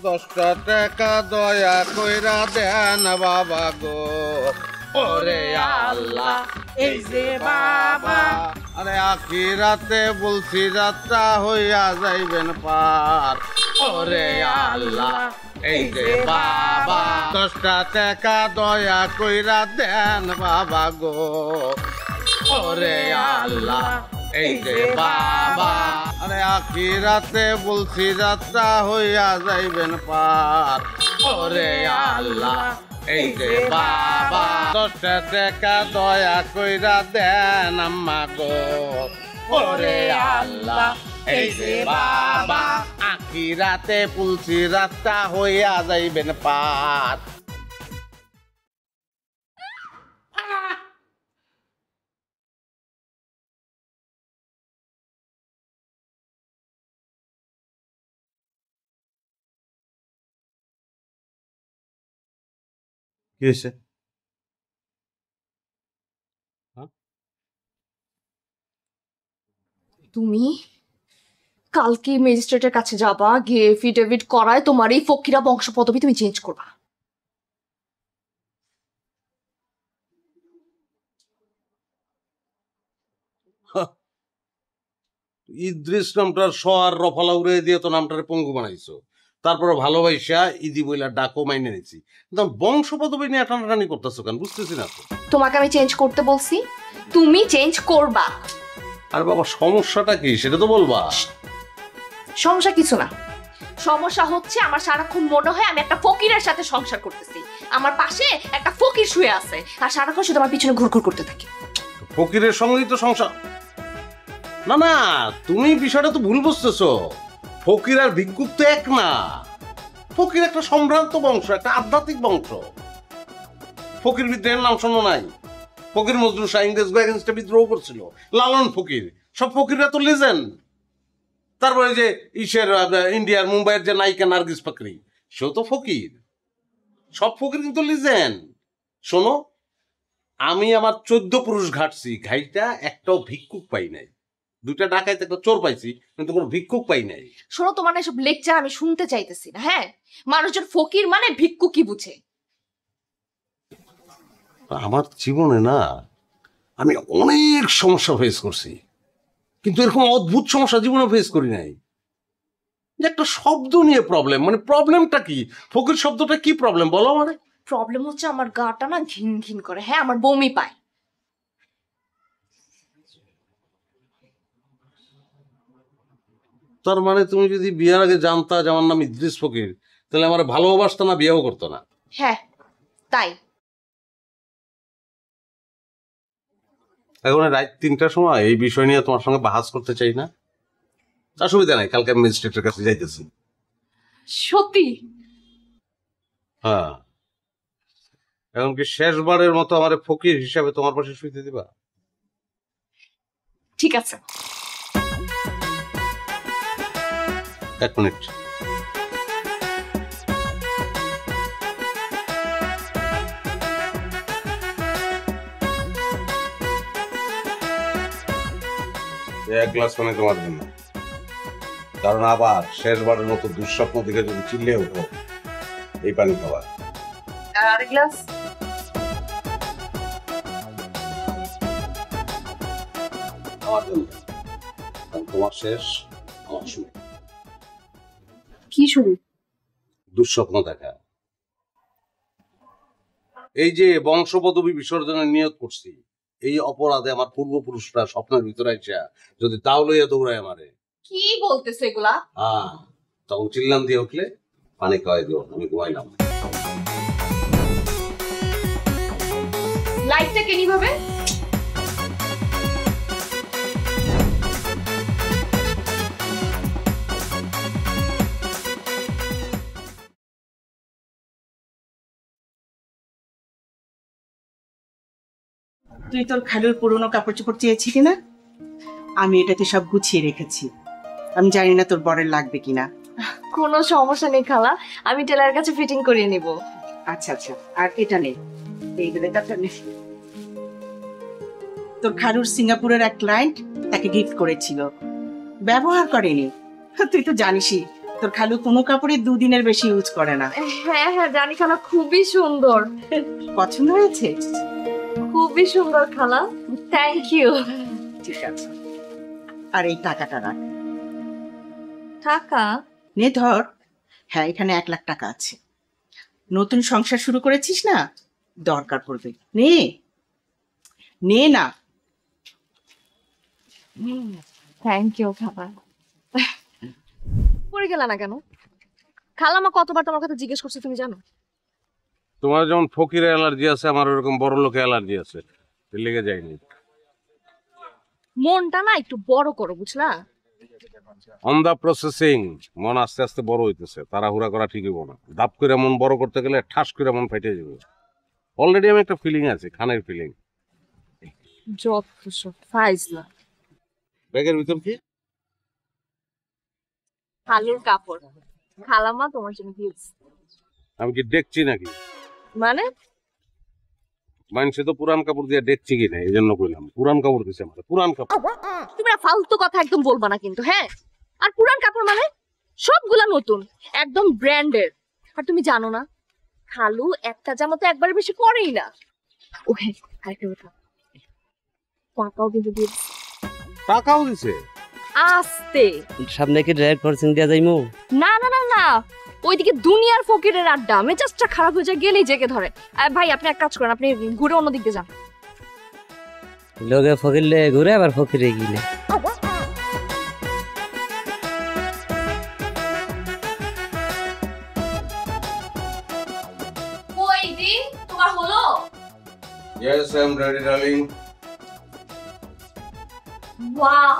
10টা টাকা দয়া কইরা দেন বাবা গো। ওরে আল্লাহ এই যে বাবা, আরে আখিরাতে বলছি যাত্রা হইয়া যাইবেন পার। ওরে আল্লাহ এই যে বাবা, 10টা টাকা দয়া কইরা দেন বাবা গো। ওরে আল্লাহ এই যে বাবা, আরে আখিরাতে বলছি যাত্রা হইয়া যাইবেন পার। ওরে আল্লাহ এই যে বাবা, 10টা টাকা দয়া কইরা দেন আম্মা গো। ওরে আল্লাহ এই যে বাবা, আখিরাতে বলছি যাত্রা হইয়া যাইবেন পার। কি হয়েছে? তুমি কালকে ম্যাজিস্ট্রেটের কাছে যাবা, গিয়ে এফিডেভিট করায় তোমার এই ফকিরা বংশ পদবি তুমি চেঞ্জ করবা। ইদ্রিস নামটার স আর রফালা উড়ে দিয়ে তো নামটারে পঙ্গু বানাইছো, তারপরে ভালোবাসা ইদি বইলা ডাকো মাইনে নিছি। বংশ পদবি নিয়ে টানাটানি করতেছো কেন বুঝতেছি না তো। তোমাকে আমি চেঞ্জ করতে বলছি, তুমি চেঞ্জ করবা। আর বাবা সমস্যাটা কি সেটা তো বলবা। সমস্যা কিছু না, সমস্যা হচ্ছে আমার সারাক্ষণ মনে হয় আমি একটা ফকিরের সাথে সংসার করতেছি। আমার পাশে একটা ফকির শুয়ে আছে আর সারাক্ষণ শুধু আমার পিছনে ঘুরঘুর করতে থাকে। ফকিরের সঙ্গেই তো সংসার। না না, তুমি বিষয়টা তো ভুল বুঝতেছো। ফকির আর ভিক্ষুক তো এক না। ফকির একটা সম্ভ্রান্ত বংশ, একটা আধ্যাত্মিক বংশ। ফকির বিদ্রোহের নাম শোনো নাই? ফকির মজনু শাহ ইংরেজ এগেইনস্টে বিদ্রোহ করছিল, লালন ফকির। সব ফকিররা তো লিজেন্ড। তারপরে যে ইসের ইন্ডিয়ার মুম্বাইয়ের যে নায়িকা নার্গিস ফাকরি, সেও তো ফকির। সব ফকির কিন্তু লিজেন্ড। শোনো, আমি আমার 14 পুরুষ ঘাটছি, ঘাইটা একটাও ভিক্ষুক পাই নাই। 2টা ডাকাইতে একটা চোর পাইছি, কিন্তু কোনো ভিক্ষুক পাই নাই। শোনো, তোমার এসব লেকচার আমি শুনতে চাইতেছি না। হ্যাঁ, মানুষজন ফকির মানে ভিক্ষু কি বুঝে? আমার জীবনে না আমি অনেক সমস্যা ফেস করছি, কিন্তু এরকম অদ্ভুত সমস্যা জীবনে ফেস করি নাই। যে একটা শব্দ নিয়ে প্রবলেম, মানে প্রবলেমটা কি? ফকির শব্দটা কি প্রবলেম বলো আমারে। প্রবলেম হচ্ছে আমার গাটা না ঘিন ঘিন করে। হ্যাঁ, আমার বমি পায়। তার মানে তুমি যদি বিয়ের আগে জানতা যে আমার নাম ইদ্রিস ফকির, তাহলে আমার ভালোবাসতো না, বিয়েও করতো না। হ্যাঁ তাই। এখন রাত 3টার সময় এই বিষয় নিয়ে তোমার সঙ্গে বাহাস করতে চাই না। অসুবিধা নাই, কালকে আমি ম্যাজিস্ট্রেটের কাছে যাইতেছি। সত্যি? হ্যাঁ। এখন কি শেষবারের মতো আমার ফকির হিসাবে তোমার পাশে শুইতে দিবা? ঠিক আছে। 1 মিনিট। এক গ্লাস পানি তোমার জন্য, কারণ আবার শেষবারের মতো দুঃস্বপ্ন দিকে যদি চিল্লে ওঠো, এই পানি খাবার। আরেক গ্লাস? আমার জন্য, কারণ তোমার শেষ, আমার শুরু। কি শুরু? দুঃস্বপ্ন দেখা। এই যে বংশ পদবী বিসর্জনের নিয়ত করছি, এই অপরাধে আমার পূর্বপুরুষরা স্বপ্নের ভিতরে আইসা যদি তাও লইয়া দৌড়ায় আমারে। কি বলতেছে এগুলা? তখন চিল্লান দিয়ে উঠলে পানি খাওয়াই দিও, আমি ঘুমাইলাম। লাইটটা কে নিভাবে? তুই তোর খালুর পুরনো কাপড় চোপড় চেয়েছিলি না? আমি এটাতে সব গুছিয়ে রেখেছি। আমি জানি না তোর বরের লাগবে কিনা। কোনো সমস্যা নেই খালা, আমি টেলারের কাছে ফিটিং করিয়ে নিব। আচ্ছা আচ্ছা, আর এটা নেই, এইগুলোটা নে। তোর খালুর সিঙ্গাপুরের এক ক্লায়েন্ট তাকে গিফট করেছিল, ব্যবহার করেনি। তুই তো জানিসই তোর খালু কোনো কাপড়ই 2 দিনের বেশি ইউজ করে না। হ্যাঁ হ্যাঁ জানি খালা, খুবই সুন্দর। পছন্দ হয়েছে? খুবই সুন্দর খালা, থ্যাংক ইউ। ঠিক আছে, আর এই টাকাটা রাখ। টাকা? নে ধর। হ্যাঁ, এখানে 1 লাখ টাকা আছে। নতুন সংসার শুরু করেছিস না, দরকার পড়বে। নে নে না। থ্যাংক ইউ খালা। পড়ে গেল না কেন? খালামা কতবার তোমার কথা জিজ্ঞেস করছে তুমি জানো? তোমার যেমন ফকিরের অ্যালার্জি আছে, আমার ওরকম বড় লোকের অ্যালার্জি আছে, লেগে যায়নি। মনটা না একটু বড় করো, বুঝলা? অন দা প্রসেসিং, মন আস্তে আস্তে বড় হইতেছে, তাড়াহুড়া করা ঠিক হইব না। দাপ করে মন বড় করতে গেলে ঠাস করে মন ফেটে যাবে। অলরেডি আমি একটা ফিলিং আছে, খানের ফিলিং। যত সব ফাইজলা। ব্যাগের ভিতর কি? খালুর কাপড়। খালামা তোমার জন্য গিফট। আমি কি দেখছি নাকি? মানে মানুষে তো পুরান কাপড় দিয়ে দেখছি কি না, এই জন্য কইলাম পুরান কাপড় দিছে আমার, পুরান কাপড়। তুমি না ফালতু কথা একদম বলবা না কিন্তু, হ্যাঁ? আর পুরান কাপড় মানে সবগুলা নতুন, একদম ব্র্যান্ডের। আর তুমি জানো না, খালু একটা জামা তো একবার বেশি পরেই না। ও হ্যাঁ, আরেকটা কথা, টাকাও কিন্তু দিয়ে দিছে। টাকাও দিছে? আস্তে। সামনে কি ডাইরেক্ট ফরসিং দিয়া যাইমু? না না না না, ওইদিকে দুনিয়ার ফকিরের আড্ডা, মেজাজটা খারাপ হয়ে যায় গেলেই জেগে ধরে। ভাই আপনি এক কাজ করেন, আপনি ঘুরে অন্য দিক দিয়ে যান। লোকে ফকিরলে ঘুরে আবার ফকিরে গিলে। ওই দি তোমার হলো? Yes I am ready darling. Wow,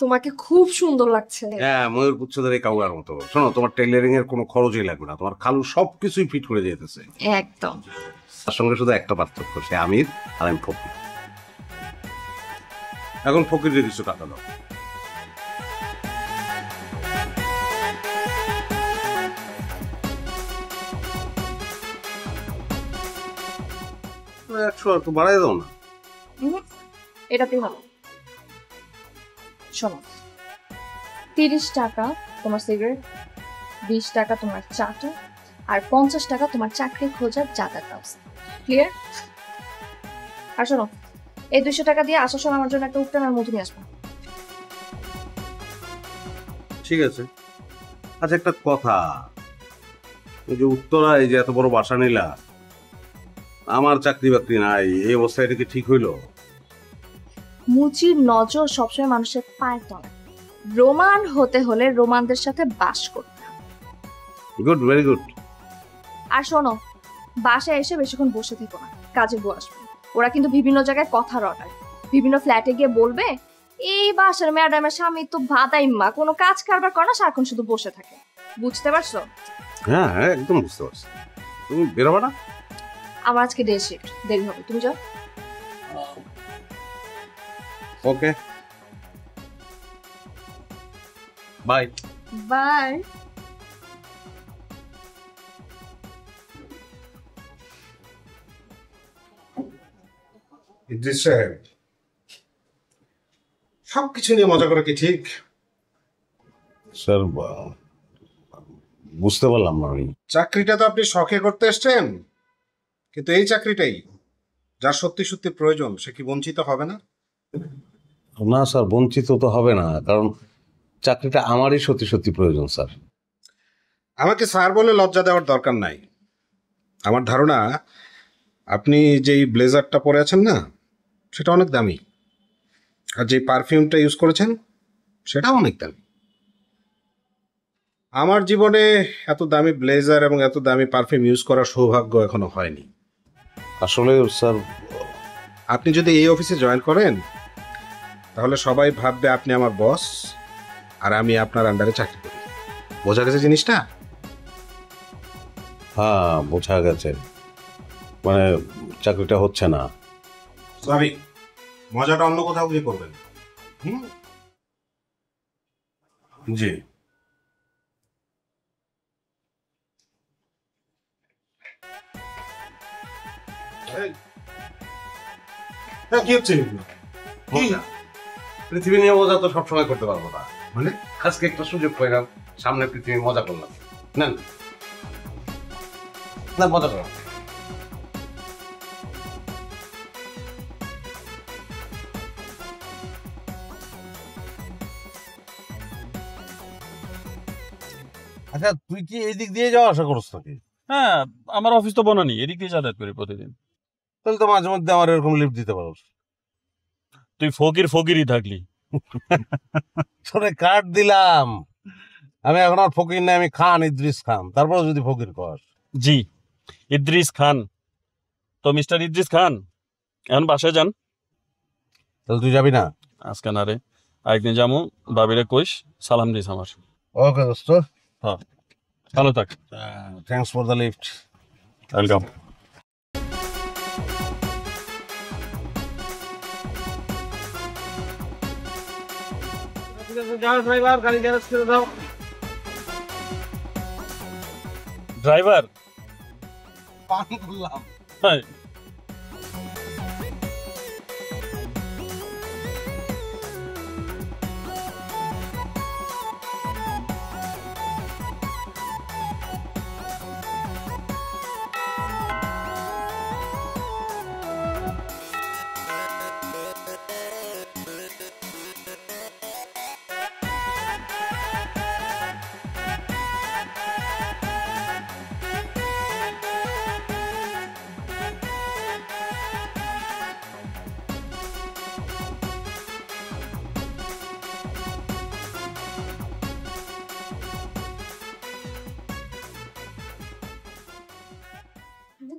তোমাকে খুব সুন্দর লাগছে। হ্যাঁ, ময়ূর পুচ্ছদের এই কাউয়ার মতো। শোনো, তোমার টেইলারিং এর কোনো খরচই লাগবে না, তোমার খালু সবকিছুই ফিট করে যেতেছে। একদম। তার সঙ্গে শুধু একটা পার্থক্য, সে আমির আর আমি ফকির। এখন ফকিরের কিছু টাকা দাও। একশো একটু বাড়াই দাও না। এটাতেই হবে। শোনো, 30 টাকা তোমার সিগারেট, 20 টাকা তোমার চাটা, আর 50 টাকা তোমার চাকরি খোঁজার যাতায়াত ব্যবস্থা। ক্লিয়ার? আর শোনো, এই 200 টাকা দিয়ে আসার সময় আমার জন্য একটা উপটানের মধু নিয়ে আসবো। ঠিক আছে। আচ্ছা, একটা কথা, এই যে উত্তরা এই যে এত বড় বাসা নিলা, আমার চাকরি বাকরি নাই, এই অবস্থা এটা কি ঠিক হইলো? মুচির নজর সবসময় মানুষের পায়ের তলায়। রোমান হতে হলে রোমানদের সাথে বাস করতে হবে। Good, very good. আর শোনো, বাসায় এসে বেশিক্ষণ বসে থেকো না, কাজে বউ আসবে। ওরা কিন্তু বিভিন্ন জায়গায় কথা রটায়, বিভিন্ন ফ্ল্যাটে গিয়ে বলবে এই বাসার ম্যাডামের স্বামী তো ভাদাইম্মা, কোনো কাজ কারবার করে না, সারাক্ষণ শুধু বসে থাকে। বুঝতে পারছো? হ্যাঁ হ্যাঁ, একদম বুঝতে পারছি। তুমি বেরোবা না? আমার আজকে ডে শিফট, দেরি হবে, তুমি যাও। ওকে, বাই। বাই। ইদ্রিস সাহেব, সবকিছু নিয়ে মজা করা কি ঠিক? স্যার, বুঝতে পারলাম না আমি। চাকরিটা তো আপনি শখে করতে এসছেন, কিন্তু এই চাকরিটাই যার সত্যি সত্যি প্রয়োজন, সে কি বঞ্চিত হবে না? না স্যার, বঞ্চিত তো হবে না, কারণ চাকরিটা আমারই সত্যি সত্যি প্রয়োজন স্যার। আমাকে স্যার বলে লজ্জা দেওয়ার দরকার নাই। আমার ধারণা আপনি যেই ব্লেজারটা পরে আছেন না, সেটা অনেক দামি, আর যে পারফিউমটা ইউজ করেছেন সেটাও অনেক দামি। আমার জীবনে এত দামি ব্লেজার এবং এত দামি পারফিউম ইউজ করার সৌভাগ্য এখনো হয়নি। আসলে স্যার, আপনি যদি এই অফিসে জয়েন করেন তাহলে সবাই ভাববে আপনি আমার বস আর আমি আপনার আন্ডারে চাকরি করি। বোঝা গেছে জিনিসটা? হ্যাঁ বোঝা গেছে, মানে চাকরিটা হচ্ছে না। সরি, মজাটা অন্য কোথাও গিয়ে করবেন। জি। কি হচ্ছে এগুলো? কি? পৃথিবী নিয়ে মজা তো সবসময় করতে পারবো না, মানে আজকে একটা সুযোগ পেলাম, সামনে পৃথিবী মজা করলাম। নেন না, মজা করলাম। আচ্ছা, তুই কি এই দিক দিয়ে যাওয়া আশা করছ নাকি? হ্যাঁ, আমার অফিস তো বনানি, এদিক দিয়ে যাতায়াত করি প্রতিদিন। তাহলে তো মাঝে মধ্যে আমার এরকম লিফট দিতে পারো। তুই ফকিরই থাকলি। তোরে কার্ড দিলাম, আমি এখন আর ফকির নাই, আমি খান, ইদ্রিস খান। তারপরে যদি ফকির কর। জি, ইদ্রিস খান। তো মিস্টার ইদ্রিস খান, এখন বাসায় যান। তাহলে তুই যাবি না? আজকে না রে, আরেকদিন যাবো। বাবিরে কইস সালাম দিস আমার। ওকে দোস্ত, হ্যাঁ, ভালো থাক। Thanks for the lift. Welcome. Driver, পান করলাম। হ্যাঁ,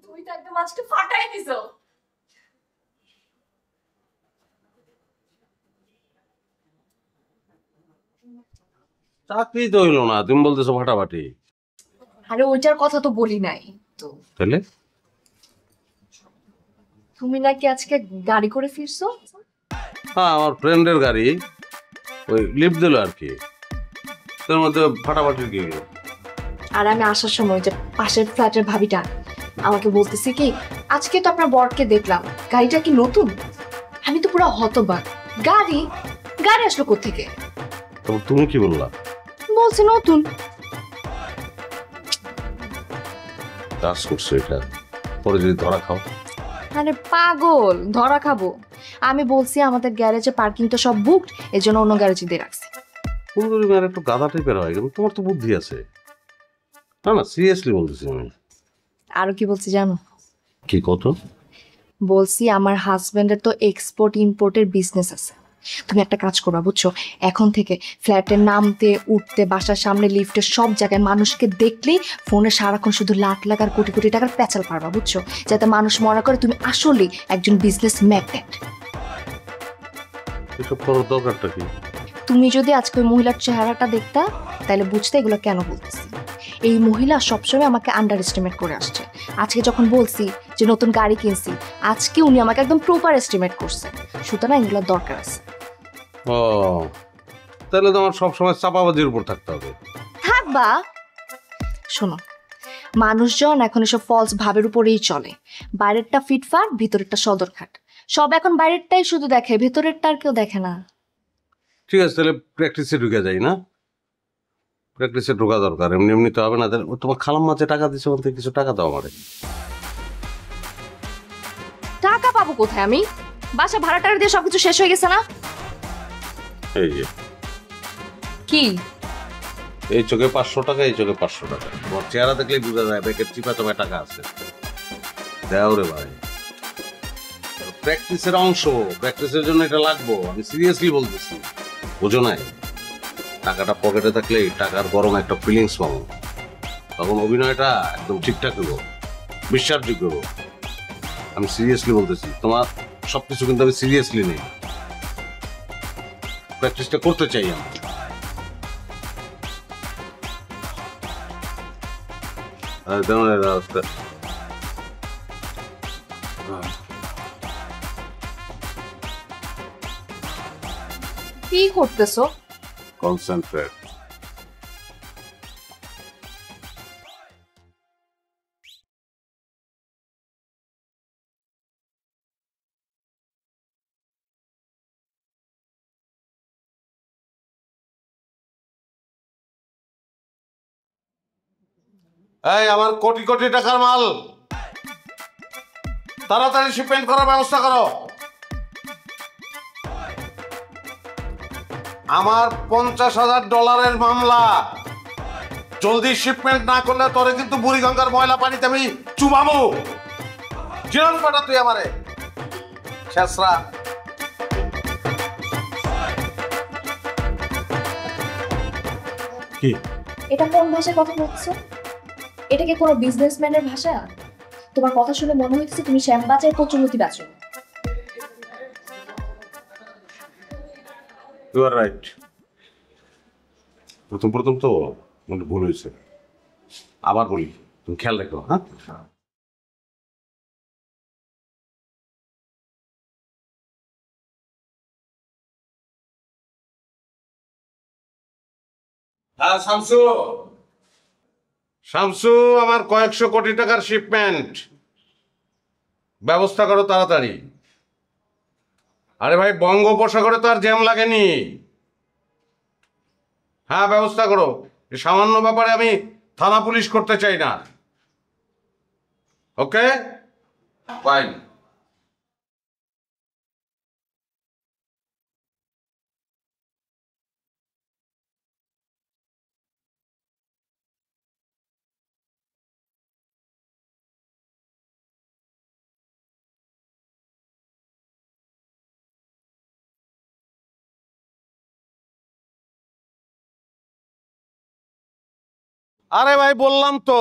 তুমি তো একদম আজকে ফাটাই দিছো। চাকরি তো হইলো না, তুমি বলতেছো ফাটাফাটি। আরে ওইটার কথা তো বলি নাই তো। তাহলে তুমি নাকি আজকে গাড়ি করে ফিরছো? হ্যাঁ, আমার ফ্রেন্ডের গাড়ি, ওই লিফট দিল আর কি। তার মধ্যে ফাটাফাটি কি হলো? আর আমি আসার সময় যে পাশের ফ্ল্যাটের ভাবিটা আমাকে বলতেছে কি, আজকে তো আপনার বরকে দেখলাম, গাড়িটা কি নতুন? আমি তো পুরো হতবাক। গাড়ি গাড়ি আসলো কোত্থেকে? তবে তুমি কি বললা? বলছে নতুন। কাজ করছো এটা, পরে যদি ধরা খাও। আরে পাগল, ধরা খাবো? আমি বলছি আমাদের গ্যারেজে পার্কিং তো সব বুকড, এর জন্য অন্য গ্যারেজে দিয়ে রাখছি। কোনগুলি মেয়ের একটু গাধা টাইপের হয়, কিন্তু তোমার তো বুদ্ধি আছে। না না, সিরিয়াসলি বলতেছি আমি। আরো কি বলছি জানো? কি কত? বলছি আমার হাজবেন্ডের তো এক্সপোর্ট ইম্পোর্টের বিজনেস আছে। তুমি একটা কাজ করবা বুঝছো, এখন থেকে ফ্ল্যাটের নামতে উঠতে, বাসার সামনে লিফটে, সব জায়গায় মানুষকে দেখলেই ফোনে সারাক্ষণ শুধু লাখ লাখ আর কোটি কোটি টাকার প্যাচাল পারবা বুঝছো, যাতে মানুষ মনে করে তুমি আসলে একজন বিজনেস ম্যাগনেট। এসব করার দরকারটা কি? তুমি যদি আজকে ওই মহিলার চেহারাটা দেখতা তাহলে বুঝতে এগুলো কেন বলতেছি। এই মহিলা সবসময় আমাকে আন্ডার এস্টিমেট করে আসছে। আজকে যখন বলছি যে নতুন গাড়ি কিনছি, আজকে উনি আমাকে একদম প্রপার এস্টিমেট করছে। সুতরাং এগুলোর দরকার আছে। ও, তাহলে তোমার সবসময় চাপাবাজির উপর থাকতে হবে। থাকবা। শোনো, মানুষজন এখন এসব ফলস ভাবের উপরেই চলে। বাইরেরটা ফিটফাট, ভিতরেরটা সদরঘাট। সব এখন বাইরেরটাই শুধু দেখে, ভেতরেরটা আর কেউ দেখে না। ঠিক আছে, তাহলে প্র্যাকটিসে ঢুকে যাই না? প্র্যাকটিসে ঢোকা দরকার, এমনি এমনি তো হবে না। তাহলে তোমার খালাম মাঝে টাকা দিচ্ছে, ওখান থেকে কিছু টাকা দাও আমারে। টাকা পাবো কোথায় আমি? বাসা ভাড়া টাড়া দিয়ে সবকিছু শেষ হয়ে গেছে না? এই যে কি এই চোখে 500 টাকা, এই চোখে 500 টাকা। তোমার চেহারা দেখলেই বোঝা যায় ব্যাকের চিপা চাপা টাকা আছে। দেও রে ভাই, প্র্যাকটিসের অংশ, প্র্যাকটিসের জন্য এটা লাগবো। আমি সিরিয়াসলি বলতেছি, বুঝো নাই? টাকাটা পকেটে থাকলে টাকার গরম একটা ফিলিংস পাবো, তখন অভিনয়টা একদম ঠিকঠাক হবো, বিশ্বাসযোগ্য হবো। আমি সিরিয়াসলি বলতেছি, তোমার সবকিছু কিন্তু আমি সিরিয়াসলি নেই। প্র্যাকটিসটা করতে চাই আমি। কি করতেছো? কনসেন্ট্রেট। এই আমার কোটি কোটি টাকার মাল তাড়াতাড়ি শিপমেন্ট করার ব্যবস্থা করো। আমার $50,000 মামলা, জলদি শিপমেন্ট না করলে তোরে কিন্তু বুড়িগঙ্গার ময়লা পানিতে আমি চুবামো। জিরন পাঠা তুই আমারে শেষরা। কি এটা কোন ভাষায় কথা বলছো? এটা কি কোনো বিজনেসম্যানের ভাষা? তোমার কথা শুনে মনে হচ্ছে তুমি শ্যামবাজার কচুমতি বাঁচো। You are right. প্রথম প্রথম তো মানে ভুল হয়েছে, আবার বলি তুমি খেয়াল রেখো। হ্যাঁ, হ্যাঁ শামসু, শামসু আমার কয়েকশো কোটি টাকার শিপমেন্ট ব্যবস্থা করো তাড়াতাড়ি। আরে ভাই বঙ্গোপসাগরে তো আর জ্যাম লাগেনি। হ্যাঁ ব্যবস্থা করো, এই সামান্য ব্যাপারে আমি থানা পুলিশ করতে চাই না। Okay fine. আরে ভাই বললাম তো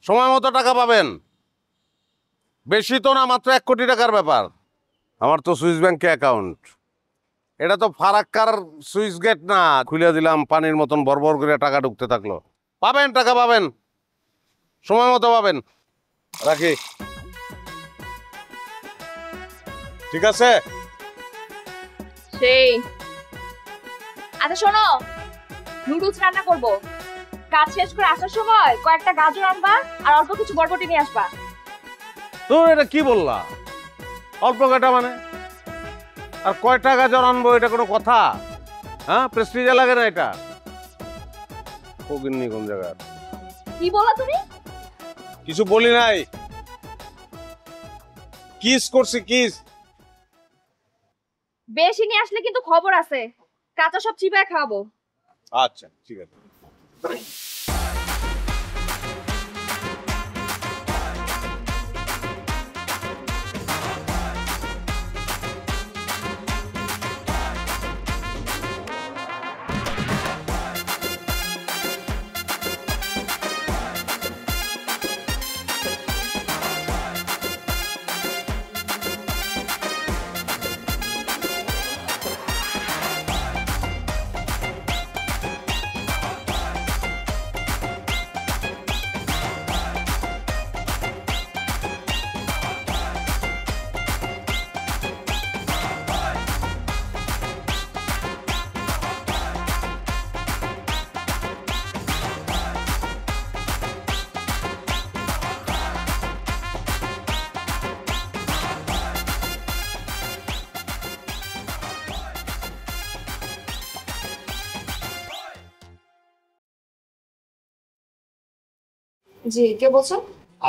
সময় মতো টাকা পাবেন। বেশি তো না, মাত্র 1 কোটি টাকার ব্যাপার। আমার তো সুইস ব্যাংকে অ্যাকাউন্ট, এটা তো ফারাক্কার সুইস গেট না, খুলে দিলাম পানির মতন বরবর করে টাকা ঢুকতে থাকলো। পাবেন, টাকা পাবেন, সময় মতো পাবেন। রাখি, ঠিক আছে? সেই আচ্ছা শোনো, নুডলস রান্না করব। কাজ শেষ করে আসার সময় কয়েকটা গাজর আনবা আর অল্প কিছু বরবটি নিয়ে আসবা। তো এটা কি বললা, অল্প কয়টা মানে? আর কয়টা গাজর আনবো, এটা কোনো কথা? হ্যাঁ, প্রেস্টিজে লাগে না এটা। কোন জায়গায় কি বললা তুমি? কিছু বলি নাই, কিস করছি কিস। বেশি নিয়ে আসলে কিন্তু খবর আছে, কাঁচা সব চিবায় খাওয়াবো। আচ্ছা ঠিক আছে। জি, কে বলছো?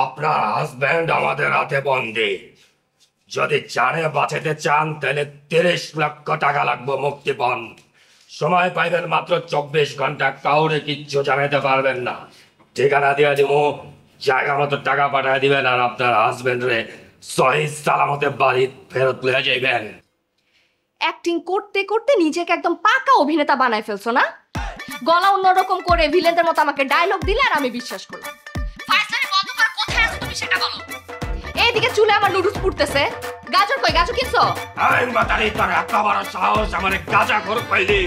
আপনার হাজব্যান্ড আমাদের হাতে বন্দি। যদি জানে বাঁচাতে চান তাহলে 30 লক্ষ টাকা লাগবে মুক্তিপণ। সময় পাইবেন মাত্র 24 ঘন্টা, কাউরে কিচ্ছু জানাতে পারবেন না। ঠিকানা দিয়ে দিব, জায়গা মতো টাকা পাঠিয়ে দিবেন আর আপনার হাজব্যান্ডরে সহি সালামতে বাড়ি ফেরত লয়ে যাইবেন। অ্যাক্টিং করতে করতে নিজেকে একদম পাকা অভিনেতা বানায় ফেলছো না? গলা অন্যরকম করে ভিলেনদের মতো আমাকে ডায়লগ দিলে আর আমি বিশ্বাস করলাম। ফাইজলামি বন্ধ করে কোথায় আছো তুমি সেটা বলো। এইদিকে চুলে আমার নুডলস পুড়তেছে, গাজর কই? গাজর কিনছো? আইন বাতারি তোর এত বড় সাহস, আমার গাঁজা খোর পাইলি।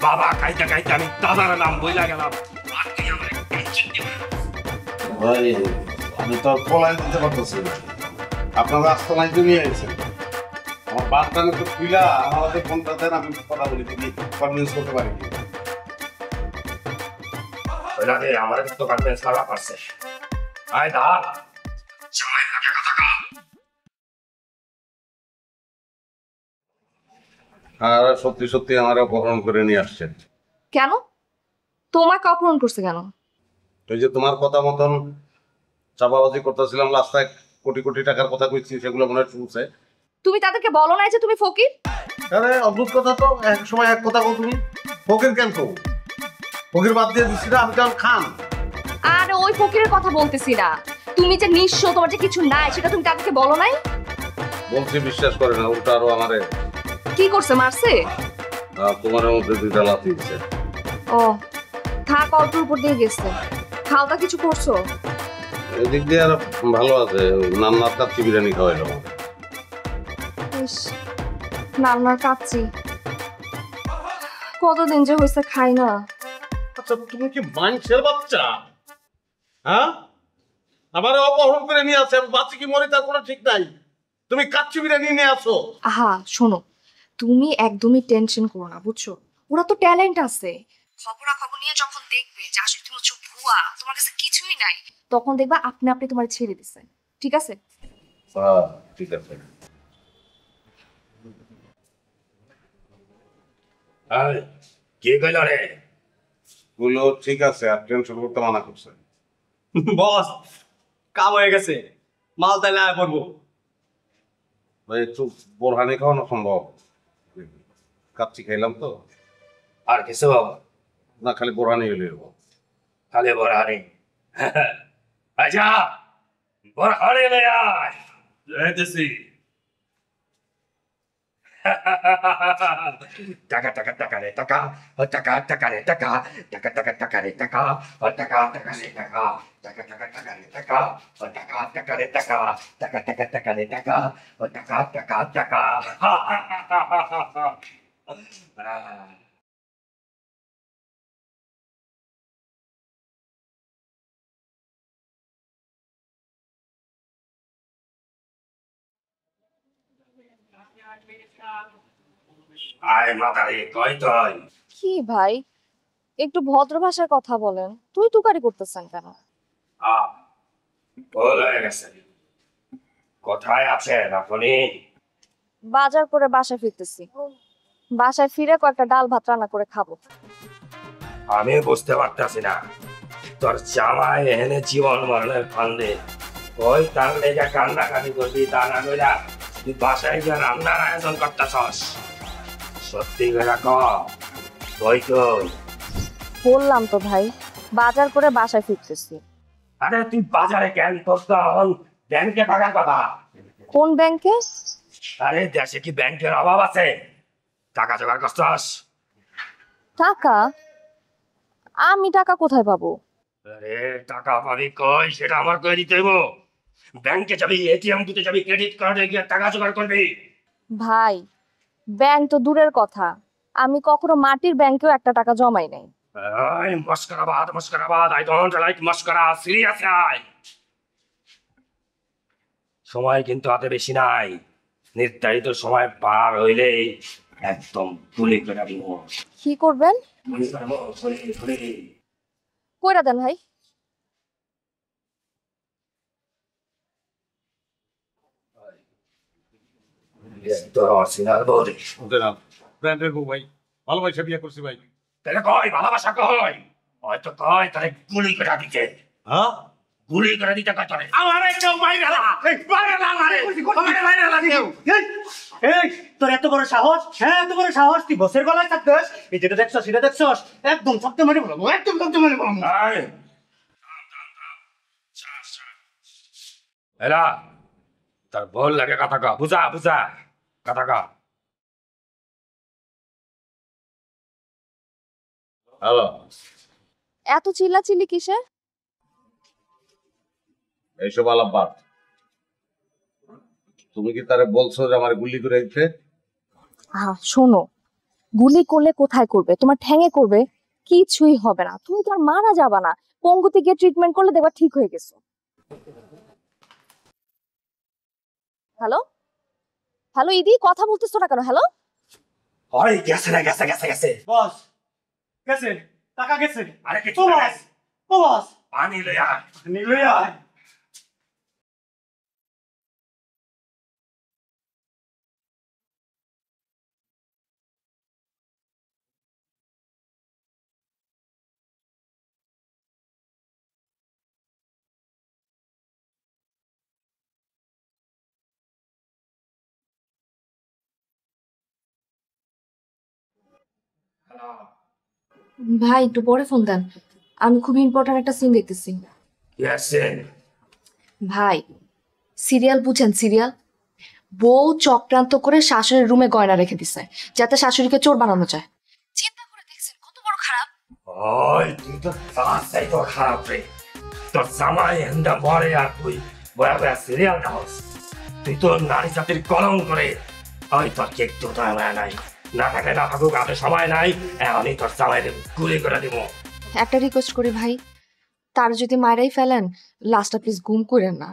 বাবা খাইতে খাইতে আমি দাদার নাম বইলা গেলাম। আর তুই আমার টেনশন দিবি না। ভাই আমি তো পলাই দিতে পারতেছি না, আপনারা আস্তনায় জমি আইছেন। আমার বাচ্চা তো খুইলা আমার হাতে ফোনটা দেন, আমি কথা বলি দেখি কনভিন্স করতে পারি কি। ওইটা দিয়ে আমার কিন্তু কনভিন্স করা পারছে। আয় দা সময় লাগে কথা কা। আর সত্যি সত্যি আমার অপহরণ করে নিয়ে আসছেন। কেন? তোমাকে অপহরণ করছে কেন? ওই যে তোমার কথা মতন চাপাবাজি করতেছিলাম, রাস্তায় কোটি কোটি টাকার কথা কইছি, সেগুলো মনে হয় শুনছে। তুমি তাদেরকে বলো না যে তুমি ফকির? আরে অদ্ভুত কথা তো, এক সময় এক কথা কও তুমি, ফকির কেন কও? ফকির বাদ দিয়ে দিচ্ছি না, আমি তো খান। আরে ওই ফকিরের কথা বলতেছি না, তুমি যে নিঃস্ব, তোমার যে কিছু নাই, সেটা তুমি তাদেরকে বলো নাই? বলছি বিশ্বাস করে না, উল্টা আরো আমারে কি করছে, মারছে? তোমার মধ্যে দুইটা লাথি দিচ্ছে। ও থাক, অল্পের উপর দিয়ে গেছে। খাওয়া কিছু করছো? এদিক দিয়ে আর ভালো আছে, নান্নার কাচ্চি বিরিয়ানি খাওয়াইলো। ইস, নান্নার কাচ্চি কতদিন যে হয়েছে খাই না। আচ্ছা তুমি কি মানুষের বাচ্চা? হ্যাঁ, আমার অপহরণ করে নিয়ে আসে, আমি বাচ্চা কি মরে তার কোনো ঠিক নাই, তুমি কাচ্চি বিরিয়ানি নিয়ে আসো। আহা শোনো, তুমি একদমই টেনশন করো না, বুঝছো? ওরা তো ট্যালেন্ট আছে। খবরাখবর নিয়ে যখন দেখবে যে আসলে তুমি হচ্ছে ভুয়া, তোমার কাছে কিছুই নাই, তখন দেখবা আপনি আপনি তোমার ছেড়ে দিছে। ঠিক আছে? হ্যাঁ ঠিক আছে। কি কইল রে? গুলো ঠিক আছে, আর টেনশন করতে মানা করছে। বস কাম হয়ে গেছে, মাল তাইলে আয় পড়বো। ভাই একটু বোরহানি খাওয়ানো সম্ভব? কাচ্চি খাইলাম তো। আর কিছু? না, খালি বোরহানি হইলে হইব। খালি বড়হানি? আচ্ছা বড়হানি লে আয়, যাইতেছি। টাকা টাকা টাকা রে টাকা, ও টাকা টাকা রে টাকা, টাকা টাকা টাকা রে টাকা, ও টাকা টাকা রে টাকা, টাকা টাকা টাকা রে টাকা, ও টাকা টাকা রে টাকা, টাকা টাকা টাকা রে টাকা, ও টাকা টাকা টাকা। আয় মাতারে কই তুই? কি ভাই, একটু ভদ্র ভাষায় কথা বলেন, তুই তুকারি করতেছেন কেন? ভুল হয়ে গেছে। কোথায় আছেন আপনি? বাজার করে বাসায় ফিরতেছি, বাসায় ফিরে কয়েকটা ডাল ভাত রান্না করে খাবো। আমি বুঝতে পারতেছি না, তোর জামাই এনে জীবন মরণের ফান্দে, ওই তার লেগে কান্নাকাটি করবি, তা না কইরা তুই বাসায় গিয়ে রান্নার আয়োজন করতেছস। সত্যি করে কই তুই? বললাম তো ভাই, বাজার করে বাসায় ফিরতেছি। আরে তুই বাজারে কেন? তোর তো এখন ব্যাংকে টাকার কথা। কোন ব্যাংকে? আরে দেশে কি ব্যাংকের অভাব আছে? টাকা জোগাড় করছস? টাকা? আমি টাকা কোথায় পাবো? আরে টাকা পাবি কই সেটা আমার কই দিতে হইব। ব্যাংকে যাবি, এটিএম দিতে যাবি, ক্রেডিট কার্ডে গিয়ে টাকা জোগাড় করবি। ভাই, ব্যাংক তো দূরের কথা, আমি কখনো মাটির ব্যাংকেও একটা টাকা জমাই নাই। এই মস্করাবাদ, আই ডোন্ট লাইক মস্করা, সিরিয়াস আই। সময় কিন্তু হাতে বেশি নাই, নির্ধারিত সময় পার হইলেই একদম গুলি করে দিব। কি করবেন? গুলি করবো, গুলি। কইরা দেন ভাই। তোর অরিজিনাল বডি। ব্র্যান্ডের বউ ভাই, ভালোবাসা বিয়ে করছি ভাই। তাহলে কই ভালোবাসা কই? হয়তো কই তাহলে গুলি করে দিতে। হ্যাঁ, গুলি করে দিতে কয় তোরে। আমার কেউ মাইরা না, মাইরা না আমারে, আমারে মাইরা না কেউ। এই তোর এত বড় সাহস? হ্যাঁ এত বড় সাহস, তুই বসের গলায় থাকতেস? এই যেটা দেখছস সেটা দেখছস, একদম শক্ত মারি বলবো, একদম শক্ত মারি বলবো। এই, এরা তার বল লাগে কথা কা, বুঝা বুঝা কথা কা। হ্যালো, এত চিল্লাচিল্লি কিসে? এইসব আলাপ বাদ। তুমি কি তারে বলছো যে আমার গুলি করে দিতে? শোনো, গুলি করলে কোথায় করবে? তোমার ঠ্যাঙে করবে, কিছুই হবে না। তুমি তো আর মারা যাবা না, পঙ্গুতে গিয়ে ট্রিটমেন্ট করলে দেখবা ঠিক হয়ে গেছো। হ্যালো হ্যালো, ইদি কথা বলতেছো না কেন? হ্যালো, ওই গেছে না, গেছে গেছে গেছে। বস গেছে, টাকা গেছে। আরে কিছু ও না, বস, ও বস, পানি লইয়া নিলই আয়। ভাই একটু পরে ফোন দেন, আমি খুব ইম্পর্ট্যান্ট একটা সিন দেখতেছি। ভাই সিরিয়াল বুঝেন? সিরিয়াল বউ চক্রান্ত করে শাশুড়ির রুমে গয়না রেখে দিছে যাতে শাশুড়িকে চোর বানানো যায়। চিন্তা করে দেখছেন কত বড় খারাপ? ওই তুই তো তাই তো খারাপ রে। তোর জামাই এন্দা মরে আর তুই বয়া বয়া সিরিয়াল দাস। তুই তো নারী জাতির কলঙ্ক করে। ওই তোর কেক তো নাই, না থাকে না থাকুক, হাতে সময় নাই, এখনই তোর জামাইকে গুলি করে দিব। একটা রিকোয়েস্ট করি ভাই, তার যদি মায়েরাই ফেলেন লাস্টটা প্লিজ গুম করেন না,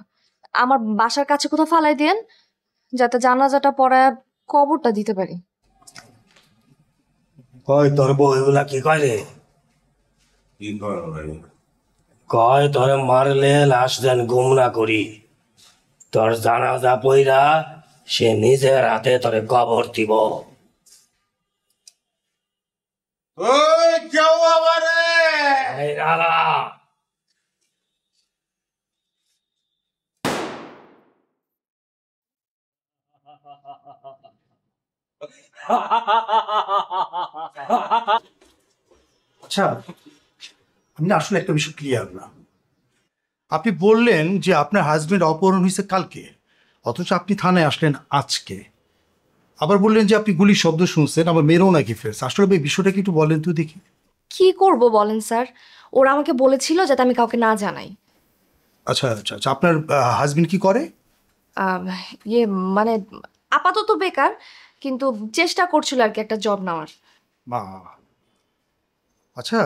আমার বাসার কাছে কোথাও ফালাই দেন যাতে জানাজাটা পড়ায় কবরটা দিতে পারি। কয় তোর বউ এগুলা কি কয় রে? কয় তোর মারলে লাশ যেন গুম না করি, তোর জানাজা পইরা সে নিজের হাতে তোরে কবর দিব। ওই কেউ আমারে এই রালা আচ্ছা, আমি না আসলে একটা বিষয় ক্লিয়ার না। আপনি বললেন যে আপনার হাজবেন্ড অপহরণ হয়েছে কালকে, অথচ আপনি থানায় আসলেন আজকে। আবার বললেন যে আপনি গুলির শব্দ শুনছেন, আবার মেয়েরও নাকি ফেরছে। আসলে এই বিষয়টা কি একটু বলেন তো দেখি। কি করব বলেন স্যার, ওরা আমাকে বলেছিল যাতে আমি কাউকে না জানাই। আচ্ছা আচ্ছা আচ্ছা, আপনার হাজবেন্ড কি করে? আহ, ইয়ে মানে আপাতত বেকার, কিন্তু চেষ্টা করছিল আর কি একটা জব নেওয়ার। মা, আচ্ছা,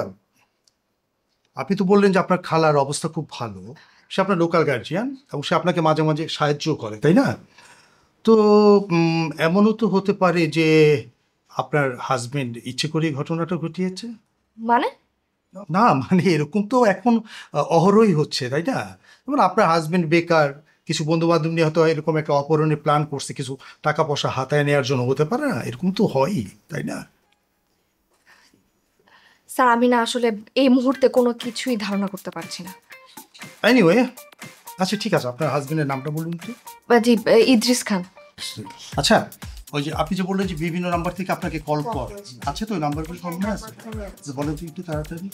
আপনি তো বললেন যে আপনার খালার অবস্থা খুব ভালো, সে আপনার লোকাল গার্জিয়ান এবং সে আপনাকে মাঝে মাঝে সাহায্য করে, তাই না? তো এমনও তো হতে পারে যে আপনার হাজবেন্ড ইচ্ছে করে এই ঘটনাটা ঘটিয়েছে। মানে না মানে এরকম তো এখন অহরহই হচ্ছে, তাই না? যেমন আপনার হাজবেন্ড বেকার, কিছু বন্ধু বান্ধব নিয়ে হয়তো এরকম একটা অপহরণের প্ল্যান করছে, কিছু টাকা পয়সা হাতায় নেওয়ার জন্য, হতে পারে না? এরকম তো হয়ই, তাই না? স্যার আমি না আসলে এই মুহূর্তে কোনো কিছুই ধারণা করতে পারছি না। এনিওয়ে, আচ্ছা ঠিক আছে, আপনার হাজবেন্ডের নামটা বলুন তো। জি, ইদ্রিস খান। আচ্ছা, ওই যে আপনি যে বললেন যে বিভিন্ন নাম্বার থেকে আপনাকে কল করে, আছে তো ওই নাম্বারগুলো সব মনে আছে? বলেন তো একটু তাড়াতাড়ি।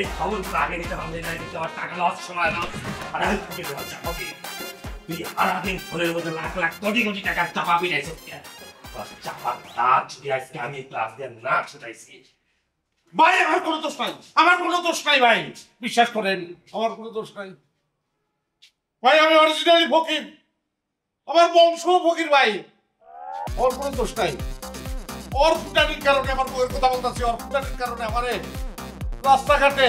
এই খবরগুলো আগে নিতে পারলে না, কিন্তু আমার টাকা লস, সময় লস। আর আমি তোকে লজ্জা হবে। তুই সারাদিন ফোনের মধ্যে লাখ লাখ কোটি কোটি টাকার চাপা পিটাইছিস কেন? চাপা দাঁত যদি আজকে আমি ক্লাস দিয়ে না ছুটাইছি। ভাই আমার কোনো দোষ নাই, আমার কোনো দোষ নাই ভাই, বিশ্বাস করেন আমার কোনো দোষ নাই ভাই। আমি অরিজিনালি ফকির, আমার বংশ ফকির ভাই, ওর কোনো দোষ নাই। ওর ফুটানির কারণে আমার বউয়ের কথা বলতেছি, ওর ফুটানির কারণে আমারে রাস্তাঘাটে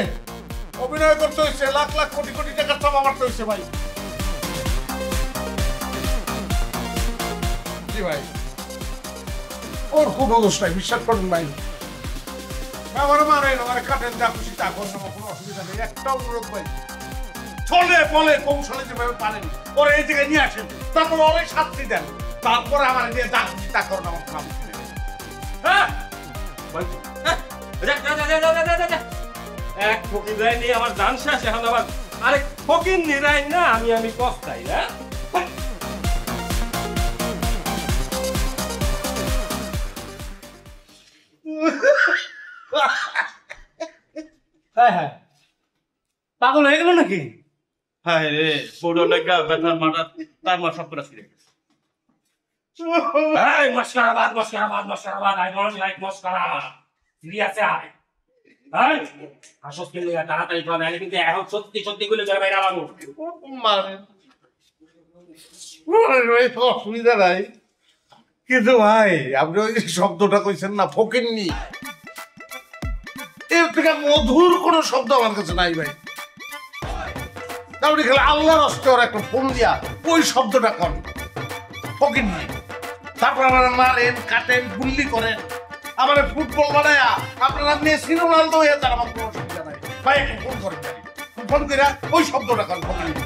অভিনয় করতে হয়েছে, লাখ লাখ কোটি কোটি টাকার চাপা মারতে হয়েছে ভাই। জি ভাই, ওর কোনো দোষ নাই, বিশ্বাস করেন ভাই। আমার মারেন, আমার কাটেন, যা খুশি তা করেন, আমার কোনো অসুবিধা নেই। একটা অনুরোধ ভাই, চলে বলে কৌশলে যেভাবে পারেন ওরা এই জায়গায় নিয়ে আসেন, তারপর অনেক শাস্তি দেন, তারপরে আমার নিয়ে যা খুশি তা করেন, আমার কোনো আপত্তি নেই। হ্যাঁ এক ফকির রায় নিয়ে আমার জান শেষ, এখন আবার আরেক ফকির নিরাই না আমি পস্তাই না। হ্যাঁ হ্যাঁ, পাগল হয়ে গেল নাকি? হ্যাঁ রে, পুরো লেগা ব্যথার মাথা তার মা সব করে ফিরে গেছে। এই মস্করাবাদ মস্করাবাদ মস্করাবাদ, আই ডোন্ট লাইক মস্করা। সিরিয়াসে আয়। এই আসস কিলে তাড়াতাড়ি কর, নাইলে কিন্তু এখন সত্যি সত্যি গুলো করে বাইরে আলাবো। মারেন ভাই, তো অসুবিধা নাই, কিন্তু ভাই আপনি ওই যে শব্দটা কইছেন না ফকিন্নি, এর থেকে মধুর কোনো শব্দ আমার কাছে নাই ভাই। তারপরে খেলে আল্লাহর হস্তে ওর একটা ফোন দিয়া ওই শব্দটা কন ফকিন্নি, তারপর আমার মারেন, কাটেন, গুল্লি করেন, আমার ফুটবল বানায়া আপনারা মেসি রোনালদো হয়ে যান, আমার কোনো অসুবিধা নাই ভাই। একটু ফোন করেন, ফোন করে ওই শব্দটা কন ফকিন্নি।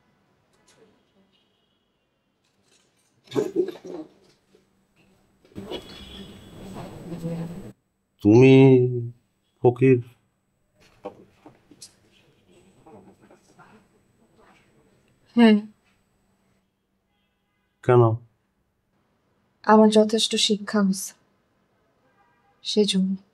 তুমি ফকির? হ্যাঁ, কেন? আমার যথেষ্ট শিক্ষা হয়েছে সেজন্য।